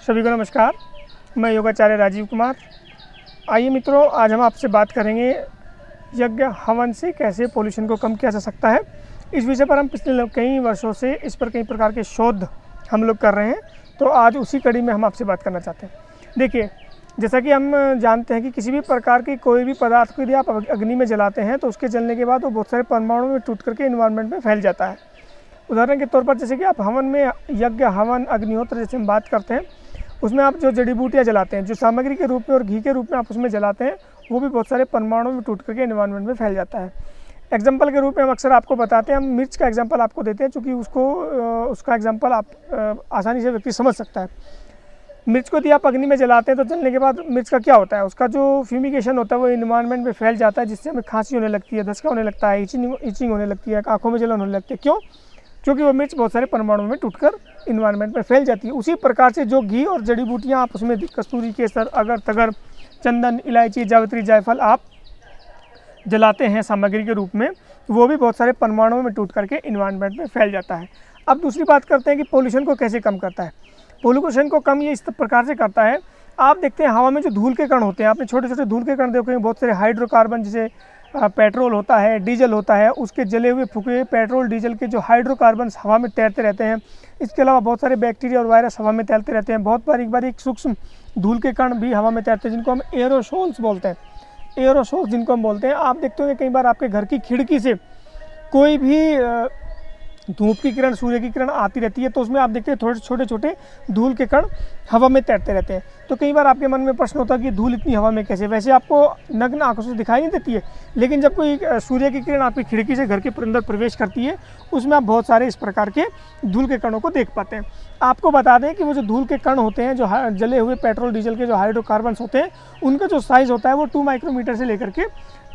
सभी को नमस्कार। मैं योगाचार्य राजीव कुमार। आइए मित्रों, आज हम आपसे बात करेंगे यज्ञ हवन से कैसे पोल्यूशन को कम किया जा सकता है। इस विषय पर हम पिछले कई वर्षों से इस पर कई प्रकार के शोध हम लोग कर रहे हैं, तो आज उसी कड़ी में हम आपसे बात करना चाहते हैं। देखिए, जैसा कि हम जानते हैं कि किसी भी प्रकार की कोई भी पदार्थ को यदि आप अग्नि में जलाते हैं तो उसके जलने के बाद वो बहुत सारे परमाणुओं में टूट करके इन्वायरमेंट में फैल जाता है। उदाहरण के तौर पर जैसे कि आप हवन में यज्ञ हवन अग्निहोत्र जैसे हम बात करते हैं, उसमें आप जो जड़ी बूटियाँ जलाते हैं, जो सामग्री के रूप में और घी के रूप में आप उसमें जलाते हैं, वो भी बहुत सारे परमाणुओं में टूट करके एनवायरनमेंट में फैल जाता है। एग्जाम्पल के रूप में हम अक्सर आपको बताते हैं, हम मिर्च का एग्जाम्पल आपको देते हैं, चूँकि उसका एग्जाम्पल आप आसानी से व्यक्ति समझ सकता है। मिर्च को यदि आप अग्नि में जलाते हैं तो जलने के बाद मिर्च का क्या होता है, उसका जो फ्यूमिगेशन होता है वो इन्वायरमेंट में फैल जाता है, जिससे हमें खांसी होने लगती है, धसका होने लगता है, इचिंग होने लगती है, आँखों में जलन होने लगती है। क्यों? क्योंकि वो मिर्च बहुत सारे परमाणुओं में टूटकर इन्वायरमेंट में फैल जाती है। उसी प्रकार से जो घी और जड़ी बूटियाँ आप उसमें कस्तूरी, केसर, अगर, तगर, चंदन, इलायची, जावित्री, जायफल आप जलाते हैं सामग्री के रूप में, वो भी बहुत सारे परमाणुओं में टूट करके इन्वायरमेंट में फैल जाता है। अब दूसरी बात करते हैं कि पोल्यूशन को कैसे कम करता है। पोल्यूशन को कम ये इस प्रकार से करता है, आप देखते हैं हवा में जो धूल के कण होते हैं, आपने छोटे छोटे धूल के कण देखे हैं, बहुत सारे हाइड्रोकार्बन, जैसे पेट्रोल होता है, डीजल होता है, उसके जले हुए फूके पेट्रोल डीजल के जो हाइड्रोकार्बन हवा में तैरते रहते हैं। इसके अलावा बहुत सारे बैक्टीरिया और वायरस हवा में तैरते रहते हैं। बहुत बारीक सूक्ष्म धूल के कण भी हवा में तैरते हैं, जिनको हम एरोसोल्स बोलते हैं। एरोसोल्स जिनको हम बोलते हैं, आप देखते होंगे कई बार आपके घर की खिड़की से कोई भी धूप की किरण, सूर्य की किरण आती रहती है, तो उसमें आप देखते हैं थोड़े छोटे छोटे धूल के कण हवा में तैरते रहते हैं। तो कई बार आपके मन में प्रश्न होता है कि धूल इतनी हवा में कैसे? वैसे आपको नग्न आंखों से दिखाई नहीं देती है, लेकिन जब कोई सूर्य की किरण आपकी खिड़की से घर के अंदर प्रवेश करती है, उसमें आप बहुत सारे इस प्रकार के धूल के कणों को देख पाते हैं। आपको बता दें कि वो जो धूल के कण होते हैं, जो जले हुए पेट्रोल डीजल के जो हाइड्रोकार्बन्स होते हैं, उनका जो साइज़ होता है वो 2 माइक्रोमीटर से लेकर के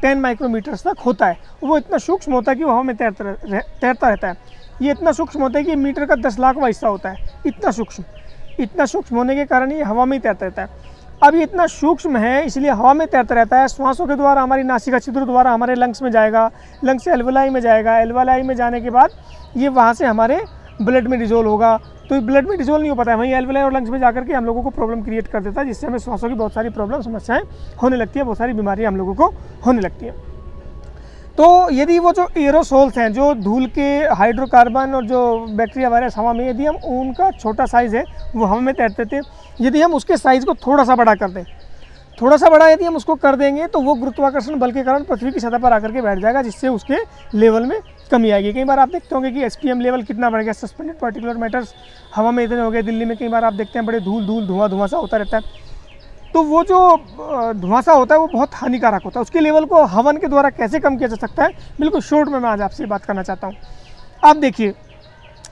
10 माइक्रोमीटर्स तक होता है। वो इतना सूक्ष्म होता है कि वो हवा में तैरता रहता है। ये इतना सूक्ष्म होता है कि मीटर का 10 लाखवां हिस्सा होता है। इतना सूक्ष्म होने के कारण ये हवा में ही तैरता रहता है। अब ये इतना सूक्ष्म है, इसलिए हवा में तैरता रहता है। श्वासों के द्वारा हमारी नासिका छिद्र द्वारा हमारे लंग्स में जाएगा, लंग्स से एल्वेलाई में जाएगा, एल्वेलाई में जाने के बाद ये वहाँ से हमारे ब्लड में डिजोल्व होगा। तो ब्लड में डिजोल्व नहीं हो पाता है, वहीं एल्वेलाई और लंग्स में जाकर के हम लोगों को प्रॉब्लम क्रिएट कर देता है, जिससे हमें श्वासों की बहुत सारी प्रॉब्लम, समस्याएँ होने लगती है, बहुत सारी बीमारियाँ हम लोगों को होने लगती हैं। तो यदि वो जो एरोसोल्स हैं, जो धूल के हाइड्रोकार्बन और जो बैक्टीरिया वायरस हवा में, यदि हम उनका छोटा साइज़ है वो हवा में तैरते थे, यदि हम उसके साइज़ को थोड़ा सा बड़ा कर दें, थोड़ा सा बड़ा यदि हम उसको कर देंगे, तो वो गुरुत्वाकर्षण बल के कारण पृथ्वी की सतह पर आकर के बैठ जाएगा, जिससे उसके लेवल में कमी आएगी। कई बार आप देखते होंगे कि SPM लेवल कितना बढ़ गया, सस्पेंडेड पार्टिकुलर मैटर्स हवा में इतने हो गए। दिल्ली में कई बार आप देखते हैं बड़े धुआं सा होता रहता है। तो वो जो धुआंसा होता है वो बहुत हानिकारक होता है। उसके लेवल को हवन के द्वारा कैसे कम किया जा सकता है, बिल्कुल शॉर्ट में मैं आज आपसे बात करना चाहता हूँ। आप देखिए,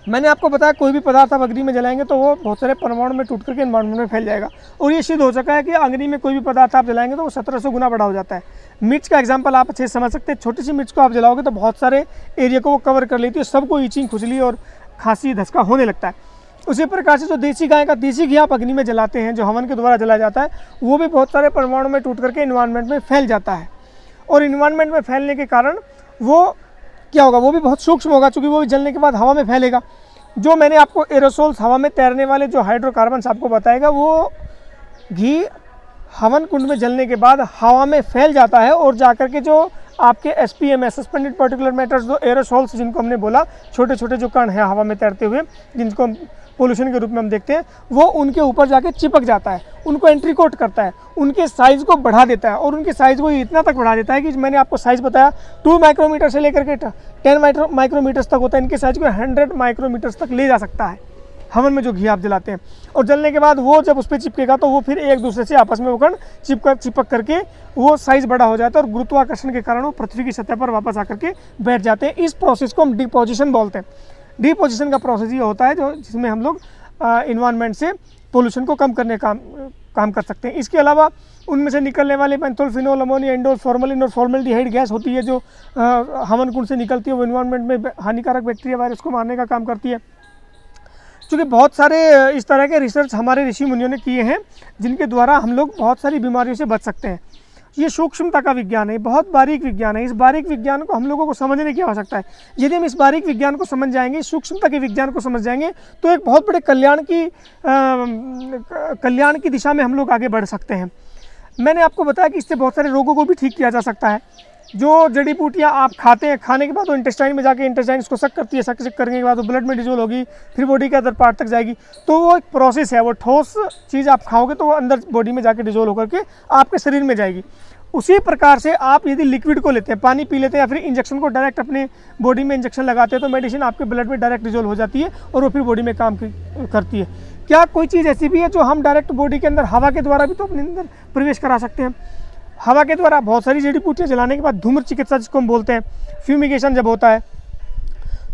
मैंने आपको बताया कोई भी पदार्थ आप अग्नि में जलाएंगे तो वो बहुत सारे परमाणु में टूट करके एनवायरमेंट में फैल जाएगा। और ये सिद्ध हो चुका है कि अग्नि में कोई भी पदार्थ आप जलाएंगे तो वो 1700 गुना बड़ा हो जाता है। मिर्च का एग्जाम्पल आप अच्छे से समझ सकते हैं। छोटी सी मिर्च को आप जलाओगे तो बहुत सारे एरिया को वो कवर कर लेती है, सबको इचिंग, खुजली और खांसी, धसका होने लगता है। उसी प्रकार से जो देसी गाय का देसी घी आप अग्नि में जलाते हैं, जो हवन के द्वारा जलाया जाता है, वो भी बहुत सारे परमाणु में टूट करके इन्वायरमेंट में फैल जाता है। और इन्वायरमेंट में फैलने के कारण वो क्या होगा, वो भी बहुत सूक्ष्म होगा, चूँकि वो भी जलने के बाद हवा में फैलेगा। जो मैंने आपको एरोसोल्स, हवा में तैरने वाले जो हाइड्रोकार्बन्स आपको बताएगा, वो घी हवन कुंड में जलने के बाद हवा में फैल जाता है और जाकर के जो आपके SPM है, सस्पेंडेड पार्टिकुलर मैटर्स, जो एरोसोल्स जिनको हमने बोला, छोटे छोटे जो कण हैं हवा में तैरते हुए, जिनको पोल्यूशन के रूप में हम देखते हैं, वो उनके ऊपर जाके चिपक जाता है, उनको एंट्री कोट करता है, उनके साइज़ को बढ़ा देता है। और उनके साइज़ को इतना तक बढ़ा देता है कि मैंने आपको साइज़ बताया 2 माइक्रोमीटर से लेकर के 10 माइक्रोमीटर्स तक होता है। इनके साइज़ को 100 माइक्रोमीटर्स तक ले जा सकता है हवन में जो घी आप जलाते हैं। और जलने के बाद वो जब उस पर चिपकेगा तो वो फिर एक दूसरे से आपस में वो कण चिपक करके वो साइज़ बड़ा हो जाता है, और गुरुत्वाकर्षण के कारण वो पृथ्वी की सतह पर वापस आकर के बैठ जाते हैं। इस प्रोसेस को हम डिपोजिशन बोलते हैं। डिपोजिशन का प्रोसेस ये होता है जिसमें हम लोग इन्वायरमेंट से पोल्यूशन को कम करने का काम कर सकते हैं। इसके अलावा उनमें से निकलने वाले menthol, phenol, ammonia, indole, formalin और फॉर्मल्डिहाइड गैस होती है, जो हवन कुंड से निकलती है, वो इन्वायरमेंट में हानिकारक बैक्टीरिया, वायरस को मारने का काम करती है। क्योंकि बहुत सारे इस तरह के रिसर्च हमारे ऋषि मुनियों ने किए हैं, जिनके द्वारा हम लोग बहुत सारी बीमारियों से बच सकते हैं। ये सूक्ष्मता का विज्ञान है, बहुत बारीक विज्ञान है। इस बारीक विज्ञान को हम लोगों को समझने की आवश्यकता है। यदि हम इस बारीक विज्ञान को समझ जाएंगे, सूक्ष्मता के विज्ञान को समझ जाएंगे, तो एक बहुत बड़े कल्याण की दिशा में हम लोग आगे बढ़ सकते हैं। मैंने आपको बताया कि इससे बहुत सारे रोगों को भी ठीक किया जा सकता है। जो जड़ी बूटियाँ आप खाते हैं, खाने के बाद वो इंटेस्टाइन में जाके इंटेस्टाइन इसको सक करती है, सक करने के बाद वो ब्लड में डिजोल्व होगी, फिर बॉडी के अदर पार्ट तक जाएगी। तो वो एक प्रोसेस है, वो ठोस चीज़ आप खाओगे तो वो अंदर बॉडी में जाके डिजोल्व होकर के आपके शरीर में जाएगी। उसी प्रकार से आप यदि लिक्विड को लेते हैं, पानी पी लेते हैं, या फिर इंजेक्शन को डायरेक्ट अपने बॉडी में इंजेक्शन लगाते हैं, तो मेडिसिन आपके ब्लड में डायरेक्ट डिजोल्व हो जाती है और वो फिर बॉडी में काम करती है। क्या कोई चीज़ ऐसी भी है जो हम डायरेक्ट बॉडी के अंदर हवा के द्वारा भी तो अपने अंदर प्रवेश करा सकते हैं? हवा के द्वारा बहुत सारी जड़ी बूटियाँ जलाने के बाद धूम्र चिकित्सा जिसको हम बोलते हैं, फ्यूमिगेशन जब होता है,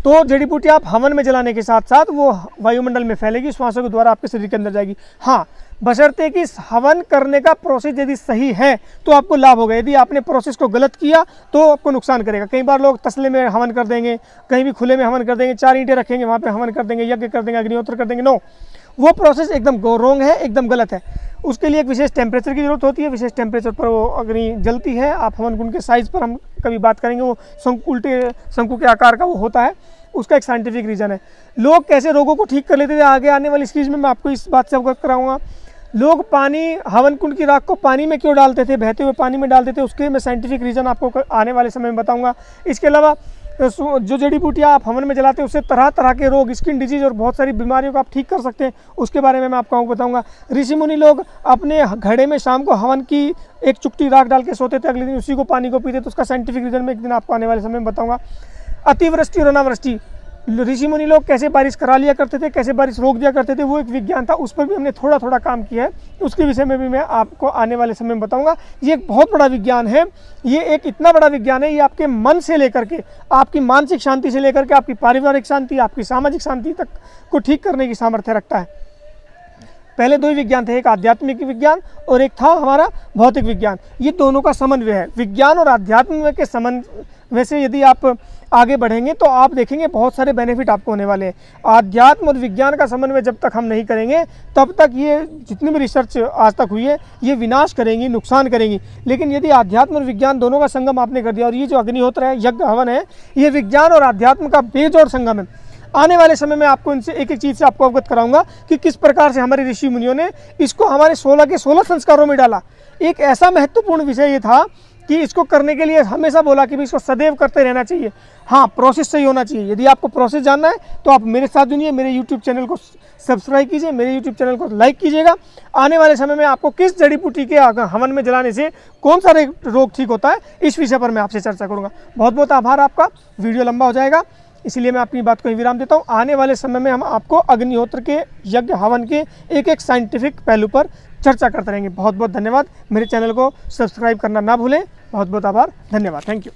तो जड़ी बूटियाँ आप हवन में जलाने के साथ साथ वो वायुमंडल में फैलेगी, श्वासों के द्वारा आपके शरीर के अंदर जाएगी। हाँ, बशर्ते कि हवन करने का प्रोसेस यदि सही है तो आपको लाभ होगा। यदि आपने प्रोसेस को गलत किया तो आपको नुकसान करेगा। कई बार लोग तसले में हवन कर देंगे, कहीं भी खुले में हवन कर देंगे, 4 ईंटें रखेंगे, वहाँ पे हवन कर देंगे, यज्ञ कर देंगे, अग्निहोत्र कर देंगे। नो, वो प्रोसेस एकदम रॉन्ग है, एकदम गलत है। उसके लिए एक विशेष टेम्परेचर की जरूरत होती है, विशेष टेम्परेचर पर वो अग्नि जलती है। आप हवन कुंड के साइज़ पर हम कभी बात करेंगे, वो उल्टे शंकु के आकार का वो होता है, उसका एक साइंटिफिक रीज़न है। लोग कैसे रोगों को ठीक कर लेते थे, आगे आने वाली सीरीज में मैं आपको इस बात से अवगत कराऊंगा। लोग पानी, हवन कुंड की राख को पानी में क्यों डालते थे, बहते हुए पानी में डालते थे, उसके मैं साइंटिफिक रीज़न आपको आने वाले समय में बताऊंगा। इसके अलावा जो जड़ी बूटियाँ आप हवन में जलाते हैं उससे तरह तरह के रोग, स्किन डिजीज और बहुत सारी बीमारियों को आप ठीक कर सकते हैं, उसके बारे में मैं आपको बताऊंगा। ऋषि मुनि लोग अपने घड़े में शाम को हवन की एक चुटकी राख डाल के सोते थे, अगले दिन उसी को पानी को पीते, तो उसका साइंटिफिक रीज़न मैं एक दिन आपको आने वाले समय में बताऊँगा। अतिवृष्टि और अनावृष्टि, ऋषि मुनि लोग कैसे बारिश करा लिया करते थे, कैसे बारिश रोक दिया करते थे, वो एक विज्ञान था, उस पर भी हमने थोड़ा थोड़ा काम किया है, उसके विषय में भी मैं आपको आने वाले समय में बताऊंगा। ये एक बहुत बड़ा विज्ञान है, ये एक इतना बड़ा विज्ञान है, ये आपके मन से लेकर के आपकी मानसिक शांति से लेकर के आपकी पारिवारिक शांति, आपकी सामाजिक शांति तक को ठीक करने की सामर्थ्य रखता है। पहले 2 ही विज्ञान थे, एक आध्यात्मिक विज्ञान और एक था हमारा भौतिक विज्ञान। ये दोनों का समन्वय है। विज्ञान और आध्यात्म के समन्वय से यदि आप आगे बढ़ेंगे तो आप देखेंगे बहुत सारे बेनिफिट आपको होने वाले हैं। आध्यात्म और विज्ञान का समन्वय जब तक हम नहीं करेंगे तब तक ये जितनी भी रिसर्च आज तक हुई है ये विनाश करेंगी, नुकसान करेंगी। लेकिन यदि आध्यात्म और विज्ञान दोनों का संगम आपने कर दिया, और ये जो अग्निहोत्र है, यज्ञ हवन है, ये विज्ञान और आध्यात्म का बेजोड़ संगम है। आने वाले समय में आपको इनसे एक एक चीज़ से आपको अवगत कराऊंगा कि किस प्रकार से हमारे ऋषि मुनियों ने इसको हमारे 16 के 16 संस्कारों में डाला। एक ऐसा महत्वपूर्ण विषय ये था कि इसको करने के लिए हमेशा बोला कि भी इसको सदैव करते रहना चाहिए। हाँ, प्रोसेस सही होना चाहिए। यदि आपको प्रोसेस जानना है तो आप मेरे साथ जुड़िए, मेरे यूट्यूब चैनल को सब्सक्राइब कीजिए, मेरे यूट्यूब चैनल को लाइक कीजिएगा। आने वाले समय में आपको किस जड़ी बूटी के हवन में जलाने से कौन सा रोग ठीक होता है, इस विषय पर मैं आपसे चर्चा करूँगा। बहुत बहुत आभार आपका। वीडियो लंबा हो जाएगा, इसीलिए मैं अपनी बात को ही विराम देता हूँ। आने वाले समय में हम आपको अग्निहोत्र के, यज्ञ हवन के एक एक साइंटिफिक पहलू पर चर्चा करते रहेंगे। बहुत बहुत धन्यवाद। मेरे चैनल को सब्सक्राइब करना ना भूलें। बहुत बहुत आभार, धन्यवाद, थैंक यू।